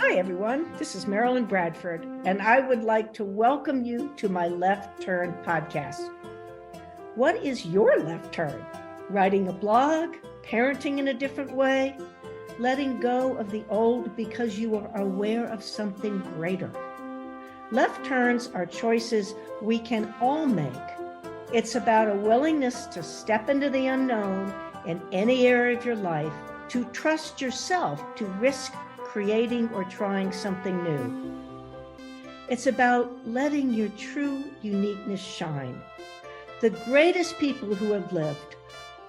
Hi, everyone. This is Marilyn Bradford, and I would like to welcome you to my Left Turn podcast. What is your left turn? Writing a blog, parenting in a different way, letting go of the old because you are aware of something greater. Left turns are choices we can all make. It's about a willingness to step into the unknown in any area of your life, to trust yourself, to risk creating or trying something new. It's about letting your true uniqueness shine. The greatest people who have lived,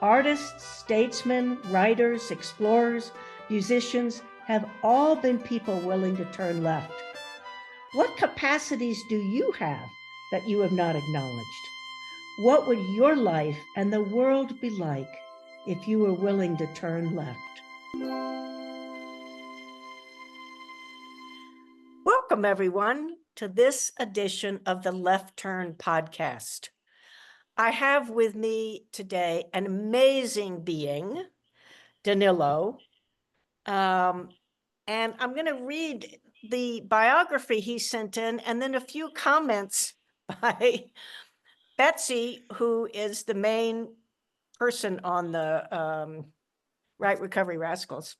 artists, statesmen, writers, explorers, musicians, have all been people willing to turn left. What capacities do you have that you have not acknowledged? What would your life and the world be like if you were willing to turn left? Welcome, everyone, to this edition of the Left Turn podcast. I have with me today an amazing being, Danilo, and I'm going to read the biography he sent in and then a few comments by Betsy, who is the main person on the Right Recovery Rascals.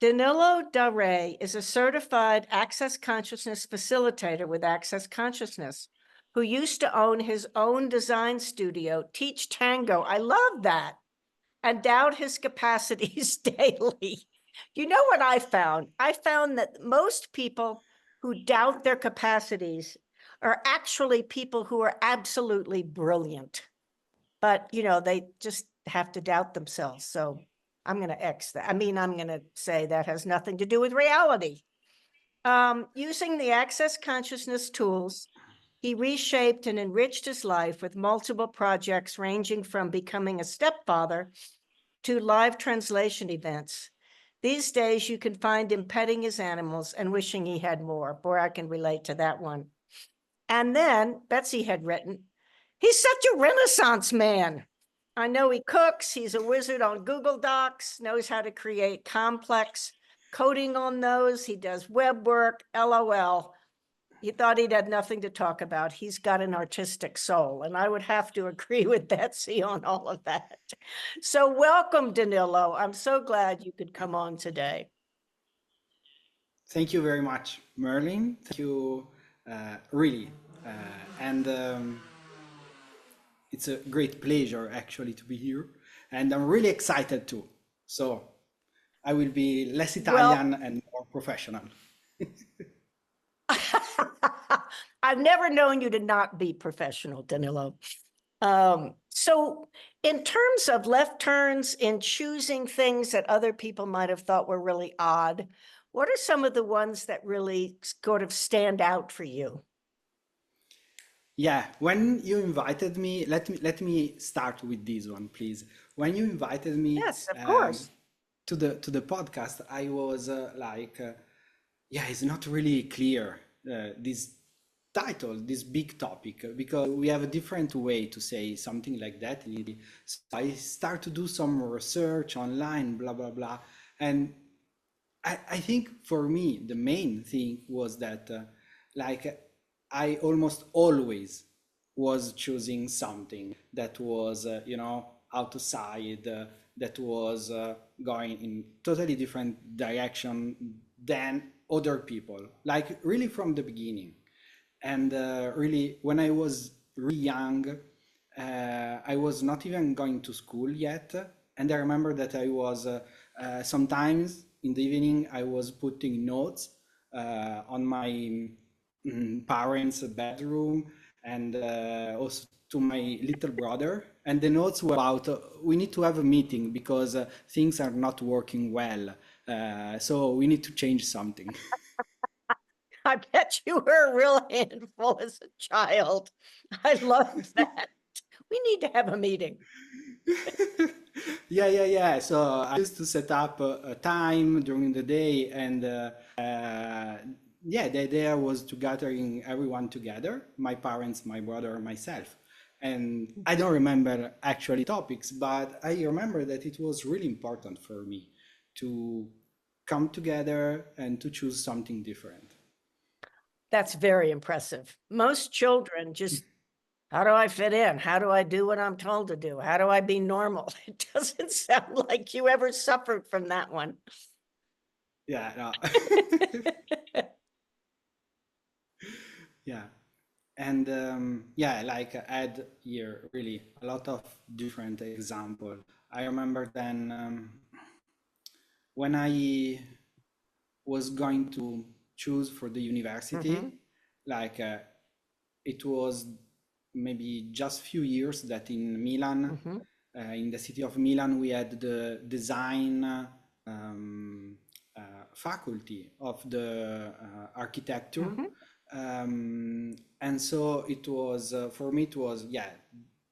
Danilo Da Re is a certified access consciousness facilitator with Access Consciousness, who used to own his own design studio, Teach Tango. I love that. And doubt his capacities daily. You know what I found? I found that most people who doubt their capacities are actually people who are absolutely brilliant. But, you know, they just have to doubt themselves. So I'm going to X that. I'm going to say that has nothing to do with reality. Using the Access Consciousness tools, he reshaped and enriched his life with multiple projects ranging from becoming a stepfather to live translation events. These days, you can find him petting his animals and wishing he had more. Boy, I can relate to that one. And then Betsy had written, he's such a Renaissance man. I know he cooks, he's a wizard on Google Docs, knows how to create complex coding on those. He does web work, LOL. He thought he'd had nothing to talk about. He's got an artistic soul. And I would have to agree with Betsy on all of that. So welcome, Danilo. I'm so glad you could come on today. Thank you very much, Merlin. Thank you, really. It's a great pleasure actually to be here. And I'm really excited too. So I will be less Italian and more professional. I've never known you to not be professional, Danilo. So in terms of left turns in choosing things that other people might have thought were really odd, what are some of the ones that really sort of stand out for you? Yeah, when you invited me, let me start with this one, please. When you invited me Yes, of course. to the podcast, I was yeah, it's not really clear this title, this big topic, because we have a different way to say something like that. So I start to do some research online, blah blah blah, and I think for me the main thing was that like I almost always was choosing something that was outside, that was going in totally different direction than other people, like really from the beginning. And really when I was really young, I was not even going to school yet, and I remember that I was sometimes in the evening I was putting notes on my parents' bedroom, and also to my little brother. And the notes were about we need to have a meeting because things are not working well. So we need to change something. I bet you were a real handful as a child. I love that. We need to have a meeting. Yeah. So I used to set up a time during the day, and yeah, the idea was to gathering everyone together, my parents, my brother, myself. And I don't remember actually topics, but I remember that it was really important for me to come together and to choose something different. That's very impressive. Most children just, how do I fit in? How do I do what I'm told to do? How do I be normal? It doesn't sound like you ever suffered from that one. Yeah, no. Yeah. And yeah, like I had here really a lot of different example. I remember then when I was going to choose for the university, like it was maybe just few years that in Milan, in the city of Milan, we had the design um, faculty of the architecture. And so it was, for me, it was, yeah,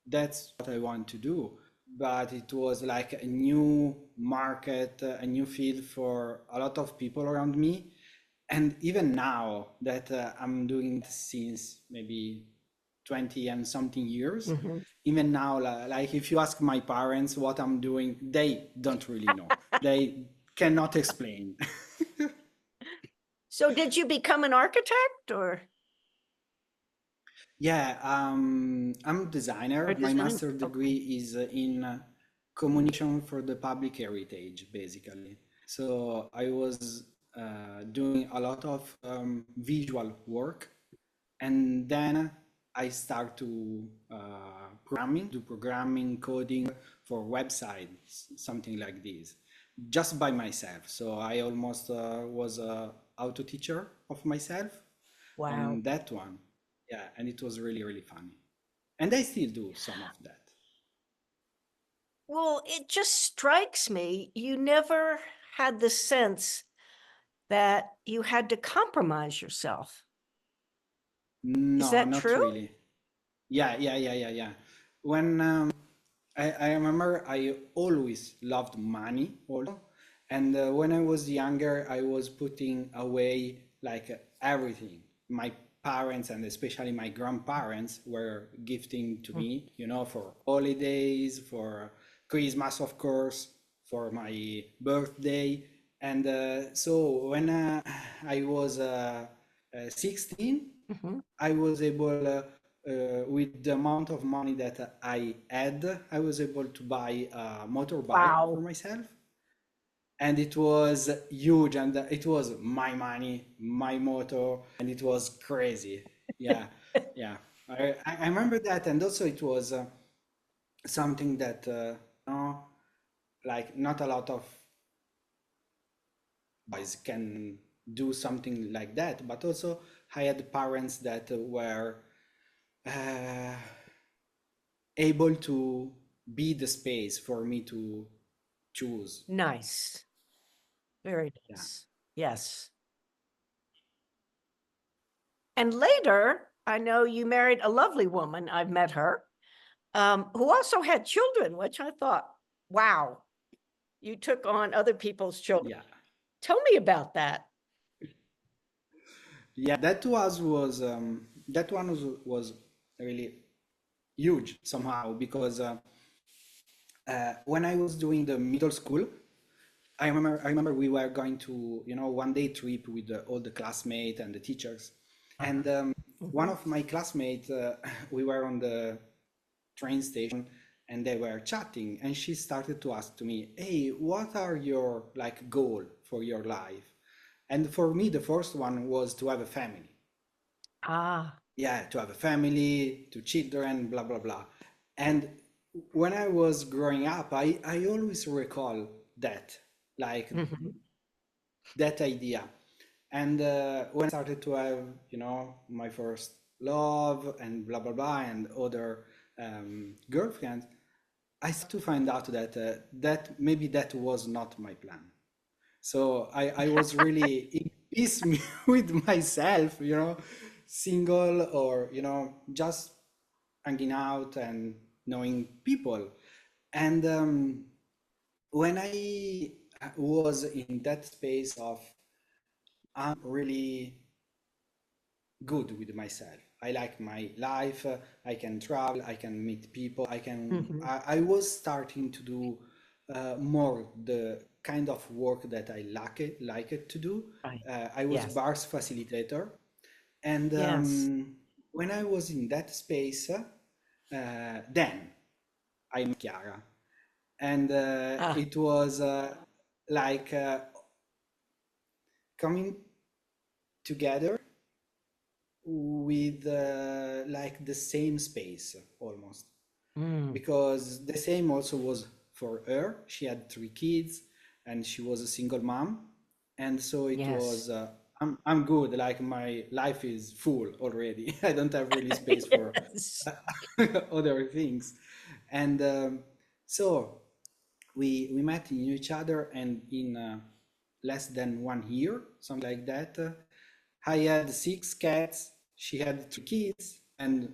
that's what I want to do. But it was like a new market, a new field for a lot of people around me. And even now that I'm doing it since maybe 20 and something years, even now, like if you ask my parents what I'm doing, they don't really know. They cannot explain. So did you become an architect or? Yeah, I'm a designer. My master degree is in communication for the public heritage, basically. So I was doing a lot of visual work, and then I start to do programming, coding for websites, something like this, just by myself. So I almost was a auto teacher of myself Wow. on that one. Yeah, and it was really, really funny. And I still do some of that. Well, it just strikes me, you never had the sense that you had to compromise yourself. Is No, that not true? really. Yeah. When I remember I always loved money also. And when I was younger, I was putting away like everything. My parents and especially my grandparents were gifting to me, you know, for holidays, for Christmas, of course, for my birthday. And so when I was 16, I was able, with the amount of money that I had, I was able to buy a motorbike for Wow. myself. And it was huge, and it was my money, my motor, and it was crazy. Yeah, yeah. I remember that, and also it was something that, no, like not a lot of boys can do something like that, but also I had parents that were uh, able to be the space for me to choose. Nice. Very Yeah. nice. Yes. And later, I know you married a lovely woman. I've met her, who also had children, which I thought, wow, you took on other people's children. Yeah. Tell me about that. Yeah, that one was really huge somehow because when I was doing the middle school, I remember we were going to, you know, one day trip with all the classmates and the teachers, and one of my classmates, we were on the train station and they were chatting, and she started to ask to me, hey, what are your like goal for your life? And for me the first one was to have a family. Ah. Yeah, to have a family, to children, blah blah blah. And when I was growing up, I always recall that, like that idea. And when I started to have, you know, my first love and blah blah blah and other girlfriends, I started to find out that that maybe that was not my plan. So I was really in peace with myself, you know, single, or, you know, just hanging out and knowing people. And when I was in that space of I'm really good with myself. I like my life. I can travel. I can meet people. I can. I was starting to do more the kind of work that I like it to do. Right. I was Yes. bars facilitator, and Yes. when I was in that space, then I met Chiara, and Ah, it was like coming together with like the same space almost, mm, because the same also was for her. She had 3 kids and she was a single mom, and so it was yes. I'm good, like my life is full already. I don't have really space for Yes. other things. And so we met in each other, and in less than 1 year, something like that, I had 6 cats, she had 3 kids, and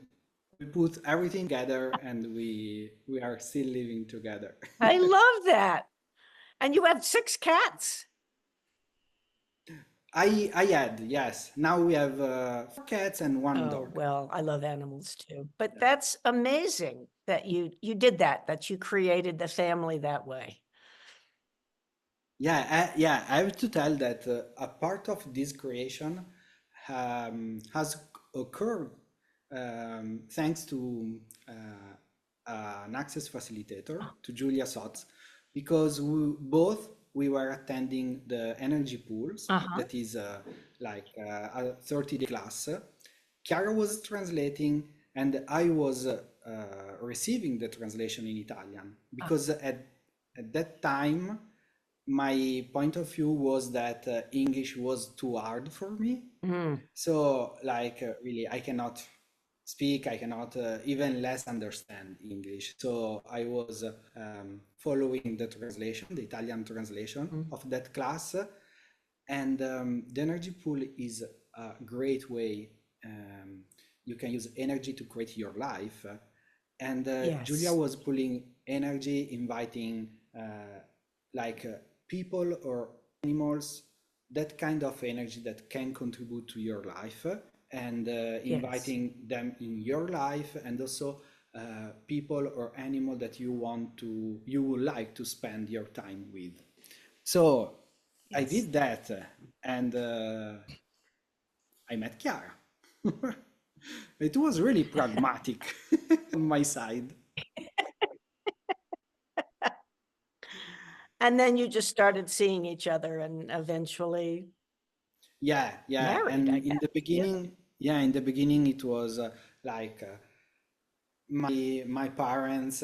we put everything together, and we are still living together. I love that. And you have 6 cats. I had, yes. Now we have 4 cats and one Oh, dog. well, I love animals too. But Yeah. that's amazing that you did that, that you created the family that way. Yeah, I have to tell that a part of this creation has occurred thanks to an access facilitator, to Julia Sotz, because we were attending the energy pools, Uh-huh. that is like a 30-day class. Chiara was translating, and I was receiving the translation in Italian, Ah, because at that time my point of view was that English was too hard for me. mm, So, like, really, I cannot speak, I cannot even less understand English. So, I was following the translation, the Italian translation mm. of that class. And the energy pool is a great way. Um, you can use energy to create your life. And Julia Yes. was pulling energy, inviting like people or animals, that kind of energy that can contribute to your life, and Yes. inviting them in your life, and also people or animal that you would like to spend your time with. So I Yes. did that, and I met Chiara. It was really pragmatic on my side. And then you just started seeing each other and eventually Yeah, married, and I guess. Yeah. in the beginning it was like my parents,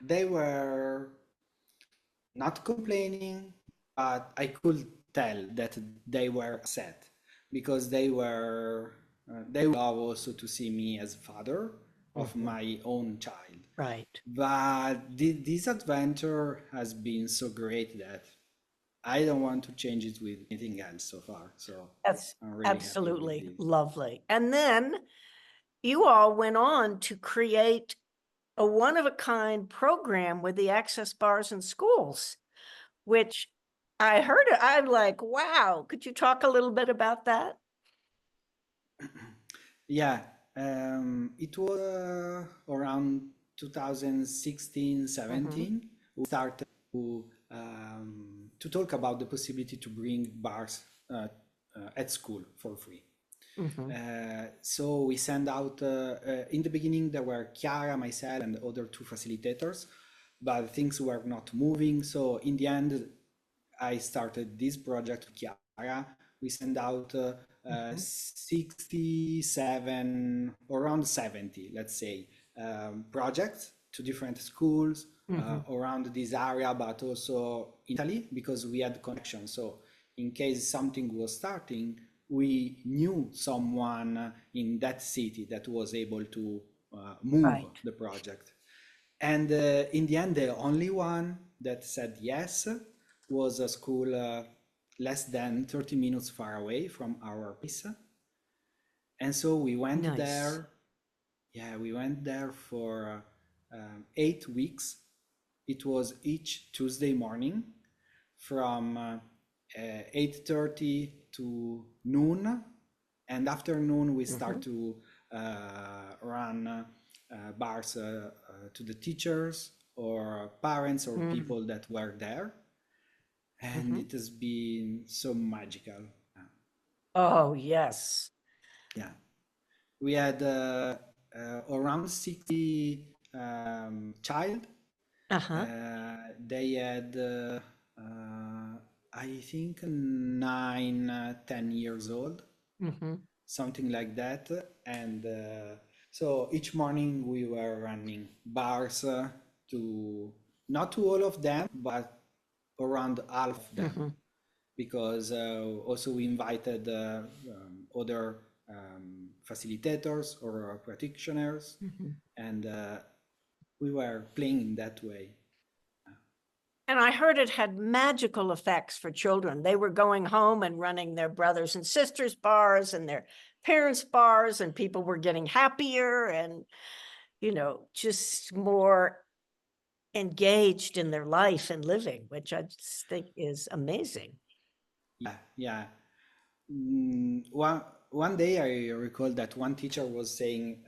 they were not complaining, but I could tell that they were upset, because they love also to see me as father of Mhm. my own child. Right. But this adventure has been so great that I don't want to change it with anything else so far. So That's I'm really happy with absolutely this. lovely. And then you all went on to create a one-of-a-kind program with the access bars in schools, which I heard it. I'm like, wow. Could you talk a little bit about that? Yeah, it was around 2016, Mhm, 17. We started to talk about the possibility to bring bars at school for free. mhm, So we send out, in the beginning, there were Chiara, myself, and other 2 facilitators, but things were not moving. So in the end, I started this project with Chiara. We send out mhm, 67, around 70, let's say, projects to different schools mhm. around this area, but also in Italy, because we had connections. So in case something was starting, we knew someone in that city that was able to move Right. the project. And in the end, the only one that said yes was a school less than 30 minutes far away from our place. And so we went Nice. there. Yeah, we went there for 8 weeks. It was each Tuesday morning from 8:30 to noon, and after noon we start Mhm, to run bars to the teachers or parents or mm, people that were there. and it has been so magical. Oh, yes. Yeah, we had around 60 child. Uh-huh. They had, I think, 9, 10 years old, Mm-hmm. something like that. And so each morning we were running bars to not to all of them, but around half of them, Mm-hmm. because also we invited other facilitators or practitioners, Mm-hmm. and we were playing in that way. And I heard it had magical effects for children. They were going home and running their brothers and sisters' bars and their parents' bars, and people were getting happier and, just more engaged in their life and living, which I just think is amazing. Yeah, yeah. One day I recall that one teacher was saying,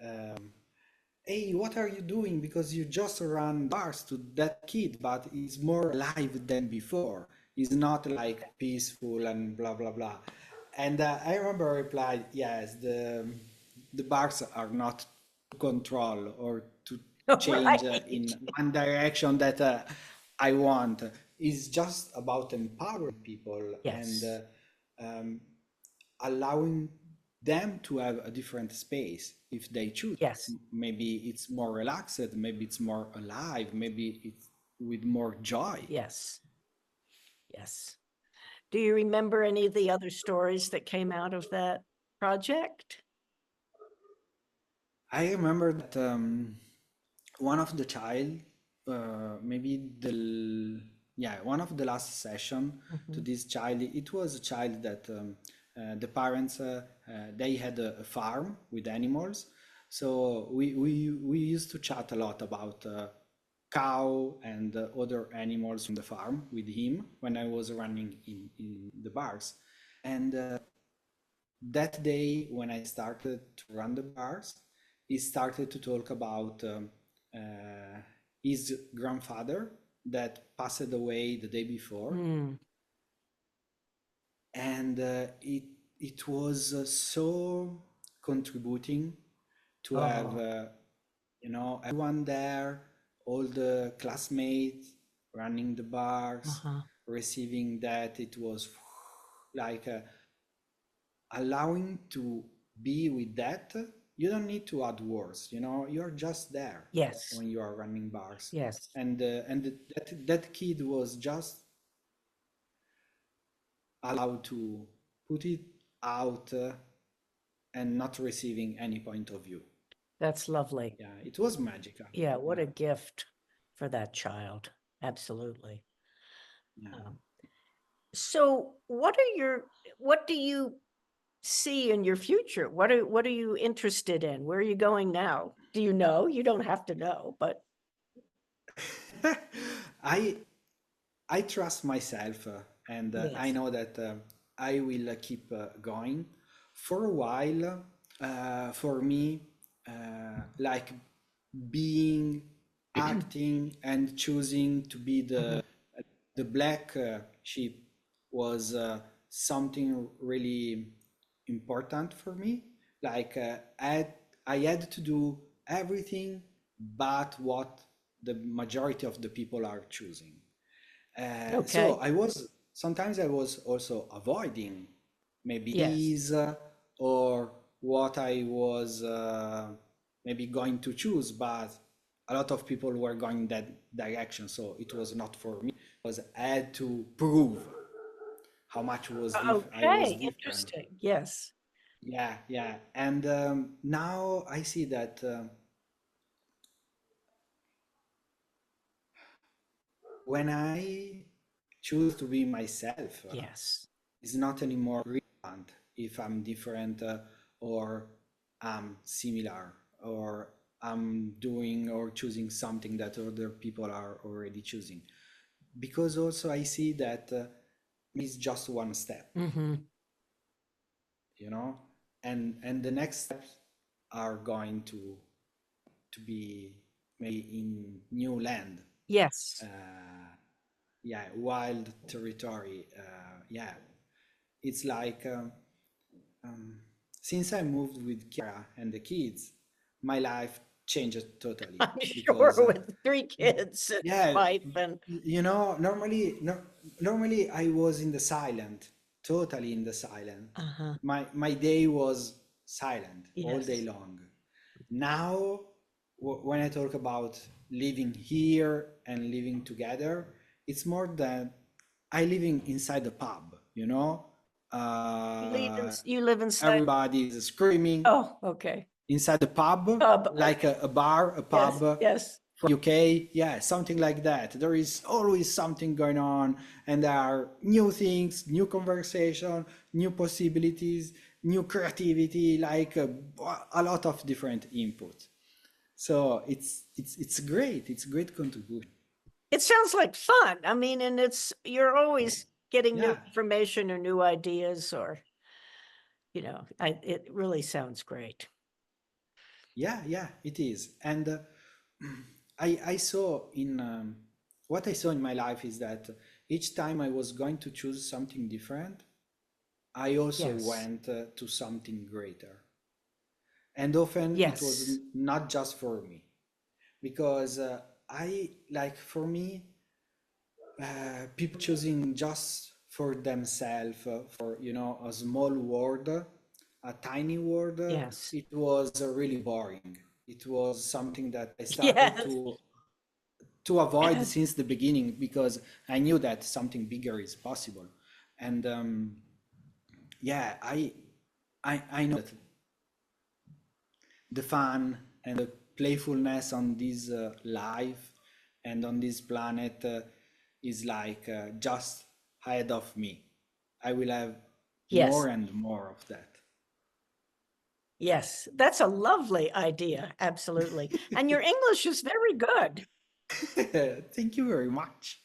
"Hey, what are you doing? Because you just run bars to that kid, but he's more alive than before. He's not like peaceful and blah blah blah." And I remember I replied, "Yes, the bars are not to control or to change Right. in one direction that I want. It's just about empowering people and Yes. um, allowing them to have a different space if they choose. Yes. Maybe it's more relaxed, maybe it's more alive, maybe it's with more joy." Yes. Yes. Do you remember any of the other stories that came out of that project? I remember that one of the child, maybe yeah, one of the last session to Mhm. this child, it was a child that the parents they had a farm with animals, so we used to chat a lot about cow and other animals from the farm with him when I was running in the bars. And that day when I started to run the bars, he started to talk about uh, his grandfather that passed away the day before, Mm. and it was so contributing to have Oh. everyone there, all the classmates running the bars, Uh-huh. receiving that. It was like allowing to be with that. You don't need to add words, you're just there Yes. when you are running bars. Yes. And that kid was just allowed to put it out and not receiving any point of view. That's lovely. Yeah, it was magical. Yeah, what Yeah, a gift for that child. Absolutely. yeah. So what do you see in your future? What are you interested in? Where are you going now? Do you know? You don't have to know, but I I trust myself, and I yes. know that I will keep going for a while. For me, like being, acting, and choosing to be Mhm. the black sheep was something really important for me. Like I had to do everything but what the majority of the people are choosing. So Okay. I was also avoiding maybe Yes. these or what I was maybe going to choose, but a lot of people were going that direction. So it was not for me. It was I had to prove how much I was Okay. different. Interesting. Yes. Yeah, yeah. And now I see that when I choose to be myself, Yes. it's not anymore relevant if I'm different or I'm similar or I'm doing or choosing something that other people are already choosing. Because also I see that it's just one step, Mm-hmm. you know, and the next steps are going to be maybe in new land. Yes. Uh, yeah, wild territory. Yeah, it's like since I moved with Chiara and the kids, my life changed totally I'm sure because with 3 kids and yeah, wife and, you know, normally I was in the silent, totally in the silent. uh-huh, My day was silent all day yes. long. Now, when I talk about living here and living together, it's more than I living inside the pub, you know. You live inside, Everybody is screaming oh, okay. inside the pub, Pub, like a bar, a yes, pub yes. from UK, yeah, something like that. There is always something going on, and there are new things, new conversation, new possibilities, new creativity, like a lot of different input. So it's great. It's a great contribution. It sounds like fun. I mean, and you're always getting new Yeah, information or new ideas or, it really sounds great. yeah, it is. And I saw in what I saw in my life is that each time I was going to choose something different, I also Yes, went to something greater. And often it was yes, not just for me, because I like for me, people choosing just for themselves, for a small word, a tiny word, yes, it was really boring. It was something that I started yes, to avoid since the beginning because I knew that something bigger is possible. And yeah, I know that the fun and the playfulness on this life and on this planet is like just ahead of me. I will have more yes, and more of that. yes. That's a lovely idea. Absolutely. And your English is very good. Thank you very much.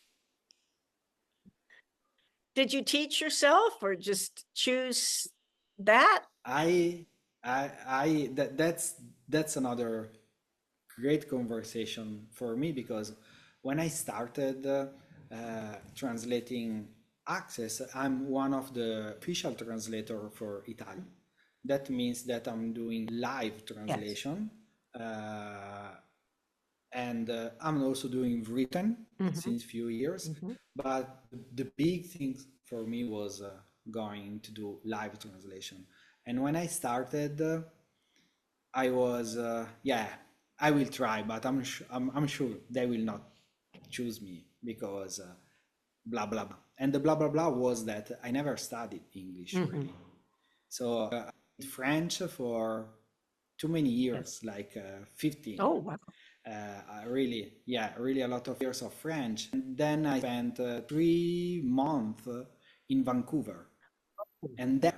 Did you teach yourself or just choose that? I, that's another great conversation for me because when I started translating Access, I'm one of the official translator for Italian. That means that I'm doing live Yes. translation, uh, and I'm also doing written Hmm. since few years. Hmm. But the big thing for me was going to do live translation. And when I started, I was, yeah, I will try, but I'm sure they will not choose me because blah blah blah. And the blah blah blah was that I never studied English Hmm. really. So I did French for too many Yes. years, like 15. Oh, wow. I really, yeah, really a lot of years of French. And then I spent 3 months in Vancouver, and then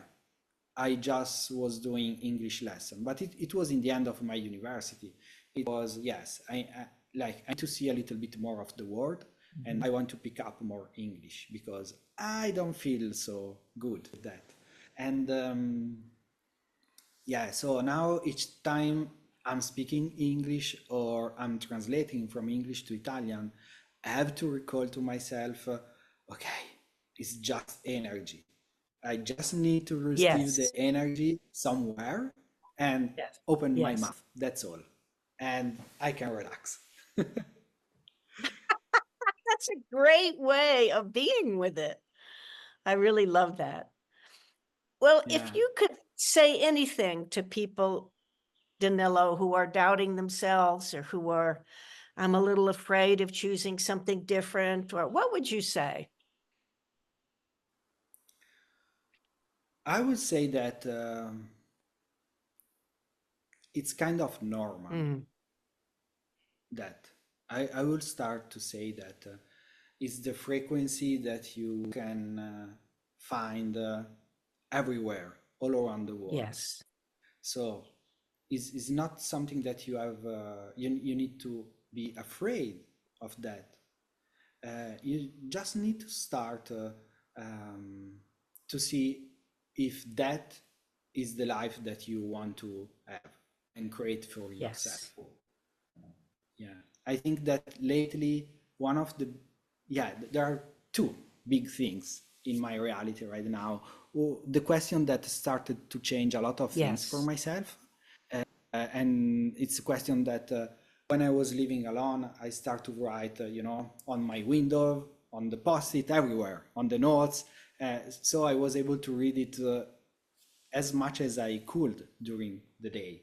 I just was doing English lesson, but it was in the end of my university. It was, yes, I need to see a little bit more of the world and I want to pick up more English because I don't feel so good at that. And yeah, so now each time I'm speaking English or I'm translating from English to Italian, I have to recall to myself, okay, it's just energy. I just need to receive the Yes. energy somewhere and Yes. open my Yes. mouth. That's all. And I can relax. That's a great way of being with it. I really love that. Well, if Yeah. you could say anything to people, Danilo, who are doubting themselves or who are, I'm a little afraid of choosing something different, or what would you say? I would say that it's kind of normal Mm, that I will start to say that it's the frequency that you can find everywhere, all around the world. yes. So it's not something that you have, you need to be afraid of that. You just need to start um, to see if that is the life that you want to have and create for yourself. Yes. Yeah, I think that lately one of the yeah, there are two big things in my reality right now. The question that started to change a lot of things for Yes. myself. And it's a question that when I was living alone, I start to write, on my window, on the post-it, everywhere, on the notes. So I was able to read it as much as I could during the day.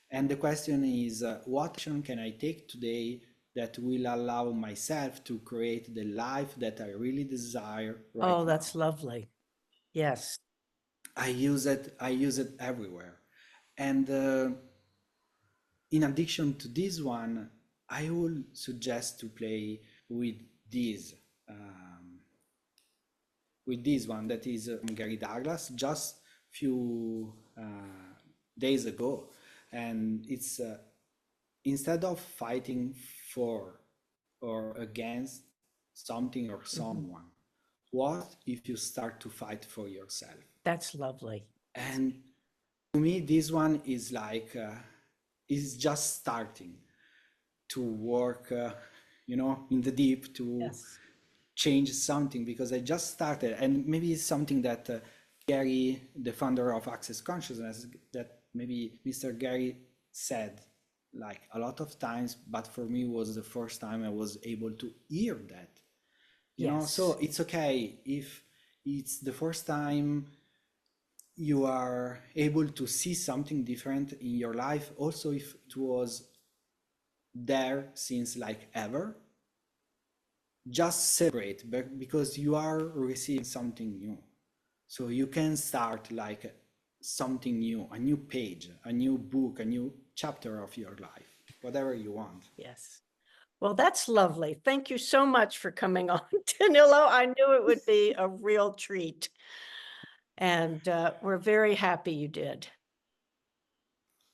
And the question is, what action can I take today that will allow myself to create the life that I really desire right Oh, now? that's lovely. Yes. I use it everywhere. And in addition to this one, I would suggest to play with this um, with this one that is from Gary Douglas just few days ago, and it's instead of fighting for or against something or someone, what if you start to fight for yourself? That's lovely. And to me, this one is like is just starting to work, in the deep to Yes. change something, because I just started, and maybe it's something that Gary, the founder of Access Consciousness, that maybe Mr. Gary said like a lot of times, but for me was the first time I was able to hear that. Yes. So it's okay if it's the first time you are able to see something different in your life, also if it was there since like ever. Just celebrate, because you are receiving something new. So you can start like something new, a new page, a new book, a new chapter of your life, whatever you want. Yes. Well, that's lovely. Thank you so much for coming on, Danilo. I knew it would be a real treat. And we're very happy you did.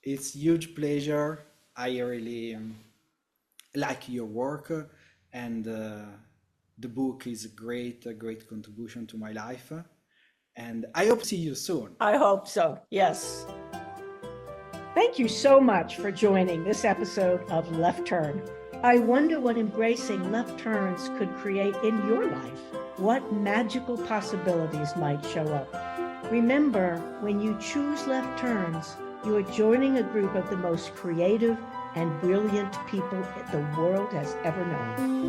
It's huge pleasure. I really like your work, and the book is a great contribution to my life. And I hope to see you soon. I hope so. Yes. Thank you so much for joining this episode of Left Turn. I wonder what embracing left turns could create in your life. What magical possibilities might show up. Remember, when you choose left turns, you are joining a group of the most creative and brilliant people the world has ever known.